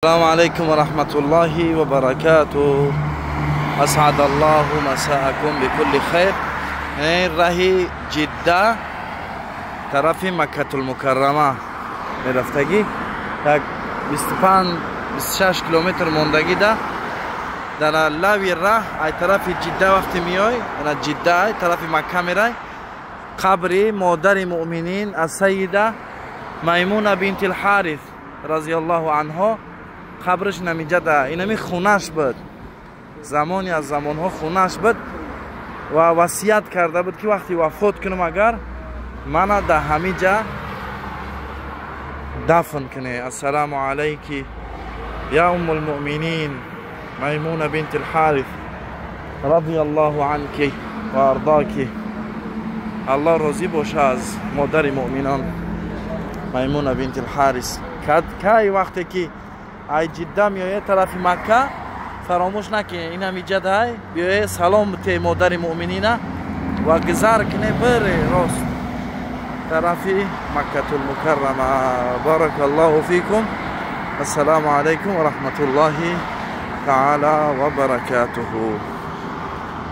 السلام عليكم ورحمة الله وبركاته. أسعد الله مساءكم بكل خير. این راهی جده طرف مکة المکرمه میرفتگی یک 25-26 کیلومتر موندگی ده در لوی راه ای طرف جده وقتی میای در جده ای طرف مکه میرای قبر مادر مؤمنین السیده میمونه بنت الحارث رضی الله عنها قبرش نمیجه ده. اینمی خونش بود، زمانی از زمانها خونش بود و وصیت کرده بود که وقتی وفات کنم اگر منو در همینجا دفن کنه. السلام علیکی یا ام المؤمنین میمونه بنت الحارث رضی الله عنکی و ارضاکی. الله راضی باشه از مادر مؤمنان میمونه بنت الحارث. که وقتی که ای جده میایه طرف مکه فراموش نکنه این همی جده بیایه سلام بته مادر مؤمنینه و گذر کنه بره راست طرف مکة المکرمه. بارک الله فیکم. السلام علیکم و رحمت الله تعالی و برکاته.